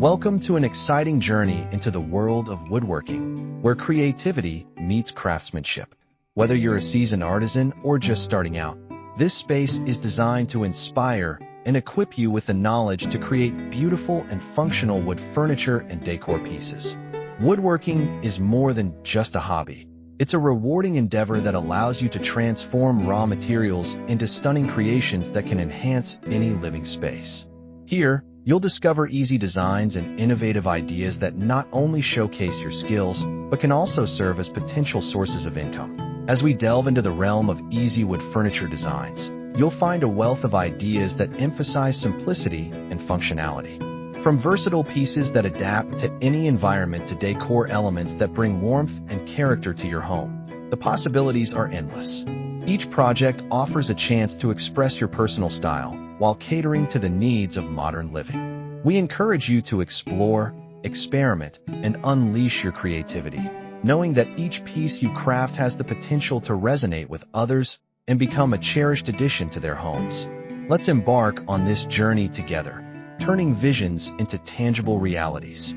Welcome to an exciting journey into the world of woodworking, where creativity meets craftsmanship. Whether you're a seasoned artisan or just starting out, this space is designed to inspire and equip you with the knowledge to create beautiful and functional wood furniture and decor pieces. Woodworking is more than just a hobby. It's a rewarding endeavor that allows you to transform raw materials into stunning creations that can enhance any living space. Here, you'll discover easy designs and innovative ideas that not only showcase your skills, but can also serve as potential sources of income. As we delve into the realm of easy wood furniture designs, you'll find a wealth of ideas that emphasize simplicity and functionality. From versatile pieces that adapt to any environment to decor elements that bring warmth and character to your home, the possibilities are endless. Each project offers a chance to express your personal style while catering to the needs of modern living. We encourage you to explore, experiment, and unleash your creativity, knowing that each piece you craft has the potential to resonate with others and become a cherished addition to their homes. Let's embark on this journey together, turning visions into tangible realities.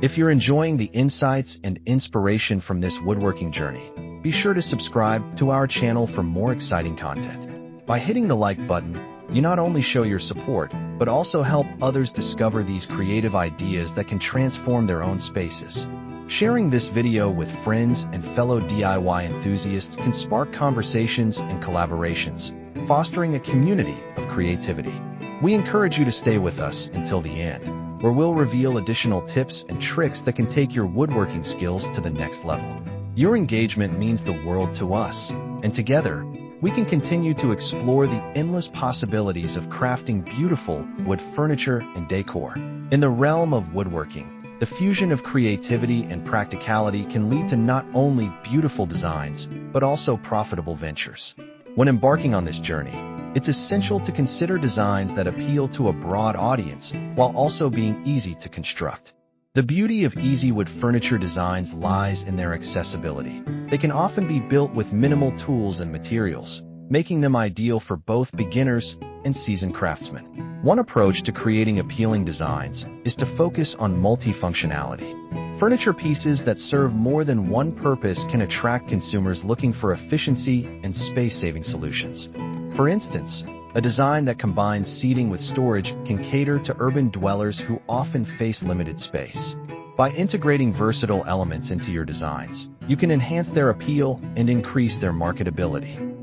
If you're enjoying the insights and inspiration from this woodworking journey, be sure to subscribe to our channel for more exciting content. By hitting the like button, you not only show your support, but also help others discover these creative ideas that can transform their own spaces. Sharing this video with friends and fellow DIY enthusiasts can spark conversations and collaborations, fostering a community of creativity. We encourage you to stay with us until the end, where we'll reveal additional tips and tricks that can take your woodworking skills to the next level. Your engagement means the world to us, and together, we can continue to explore the endless possibilities of crafting beautiful wood furniture and decor. In the realm of woodworking, the fusion of creativity and practicality can lead to not only beautiful designs, but also profitable ventures. When embarking on this journey, it's essential to consider designs that appeal to a broad audience while also being easy to construct. The beauty of easy wood furniture designs lies in their accessibility. They can often be built with minimal tools and materials, making them ideal for both beginners and seasoned craftsmen. One approach to creating appealing designs is to focus on multifunctionality. Furniture pieces that serve more than one purpose can attract consumers looking for efficiency and space-saving solutions. For instance, a design that combines seating with storage can cater to urban dwellers who often face limited space. By integrating versatile elements into your designs, you can enhance their appeal and increase their marketability.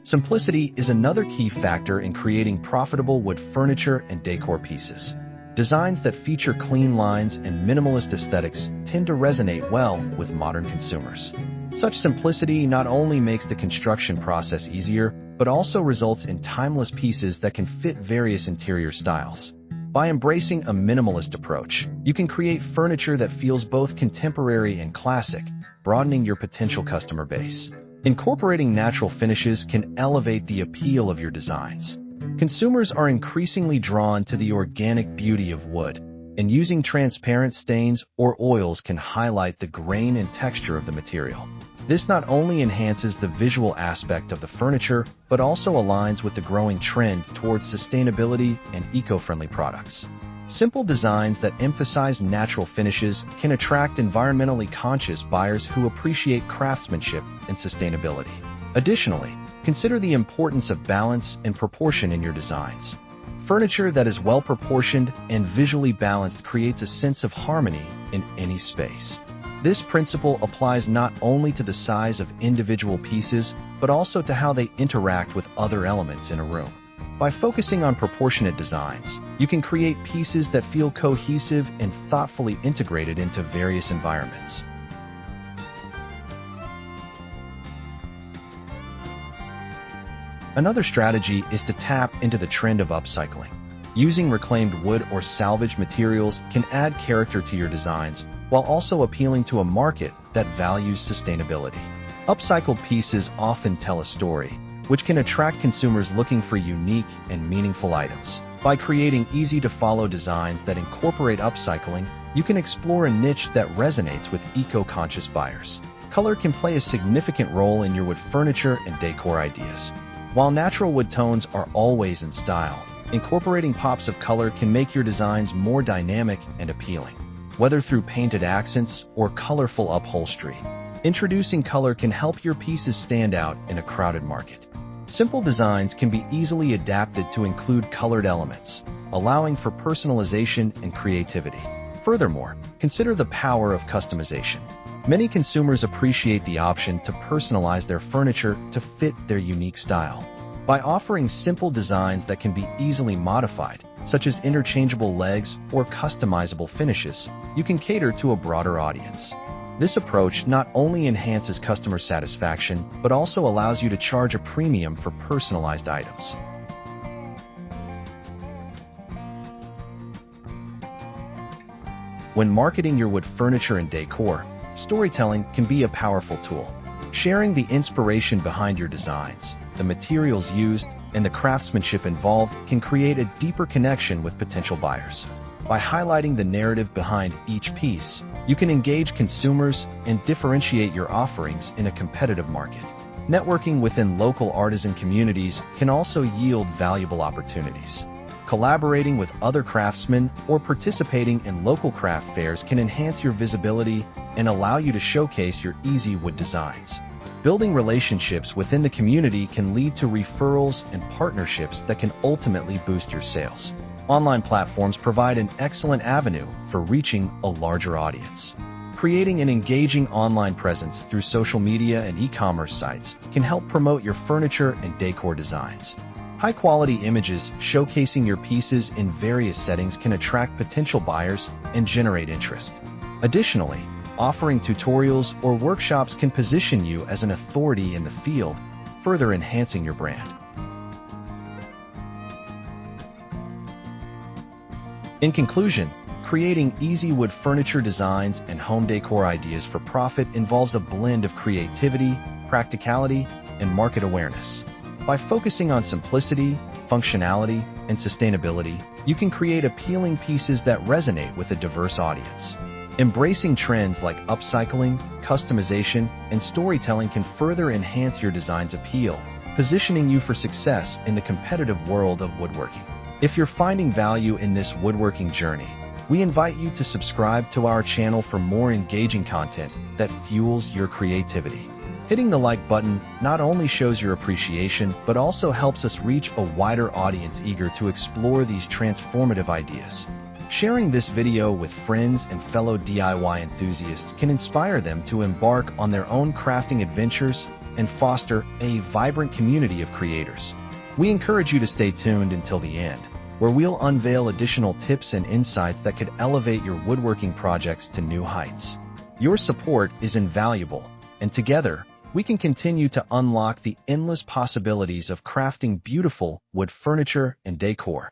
Simplicity is another key factor in creating profitable wood furniture and decor pieces. Designs that feature clean lines and minimalist aesthetics tend to resonate well with modern consumers. Such simplicity not only makes the construction process easier, but also results in timeless pieces that can fit various interior styles. By embracing a minimalist approach, you can create furniture that feels both contemporary and classic, broadening your potential customer base. Incorporating natural finishes can elevate the appeal of your designs. Consumers are increasingly drawn to the organic beauty of wood, and using transparent stains or oils can highlight the grain and texture of the material. This not only enhances the visual aspect of the furniture, but also aligns with the growing trend towards sustainability and eco-friendly products. Simple designs that emphasize natural finishes can attract environmentally conscious buyers who appreciate craftsmanship and sustainability. Additionally, consider the importance of balance and proportion in your designs. Furniture that is well proportioned and visually balanced creates a sense of harmony in any space. This principle applies not only to the size of individual pieces, but also to how they interact with other elements in a room. By focusing on proportionate designs, you can create pieces that feel cohesive and thoughtfully integrated into various environments. Another strategy is to tap into the trend of upcycling. Using reclaimed wood or salvaged materials can add character to your designs, while also appealing to a market that values sustainability. Upcycled pieces often tell a story, which can attract consumers looking for unique and meaningful items. By creating easy-to-follow designs that incorporate upcycling, you can explore a niche that resonates with eco-conscious buyers. Color can play a significant role in your wood furniture and decor ideas. While natural wood tones are always in style, incorporating pops of color can make your designs more dynamic and appealing. Whether through painted accents or colorful upholstery, introducing color can help your pieces stand out in a crowded market. Simple designs can be easily adapted to include colored elements, allowing for personalization and creativity. Furthermore, consider the power of customization. Many consumers appreciate the option to personalize their furniture to fit their unique style. By offering simple designs that can be easily modified, such as interchangeable legs or customizable finishes, you can cater to a broader audience. This approach not only enhances customer satisfaction, but also allows you to charge a premium for personalized items. When marketing your wood furniture and decor, storytelling can be a powerful tool. Sharing the inspiration behind your designs, the materials used, and the craftsmanship involved can create a deeper connection with potential buyers. By highlighting the narrative behind each piece, you can engage consumers and differentiate your offerings in a competitive market. Networking within local artisan communities can also yield valuable opportunities. Collaborating with other craftsmen or participating in local craft fairs can enhance your visibility and allow you to showcase your easy wood designs. Building relationships within the community can lead to referrals and partnerships that can ultimately boost your sales. Online platforms provide an excellent avenue for reaching a larger audience. Creating an engaging online presence through social media and e-commerce sites can help promote your furniture and decor designs. High-quality images showcasing your pieces in various settings can attract potential buyers and generate interest. Additionally, offering tutorials or workshops can position you as an authority in the field, further enhancing your brand. In conclusion, creating easy wood furniture designs and home decor ideas for profit involves a blend of creativity, practicality, and market awareness. By focusing on simplicity, functionality, and sustainability, you can create appealing pieces that resonate with a diverse audience. Embracing trends like upcycling, customization, and storytelling can further enhance your design's appeal, positioning you for success in the competitive world of woodworking. If you're finding value in this woodworking journey, we invite you to subscribe to our channel for more engaging content that fuels your creativity. Hitting the like button not only shows your appreciation, but also helps us reach a wider audience eager to explore these transformative ideas. Sharing this video with friends and fellow DIY enthusiasts can inspire them to embark on their own crafting adventures and foster a vibrant community of creators. We encourage you to stay tuned until the end, where we'll unveil additional tips and insights that could elevate your woodworking projects to new heights. Your support is invaluable, and together, we can continue to unlock the endless possibilities of crafting beautiful wood furniture and decor.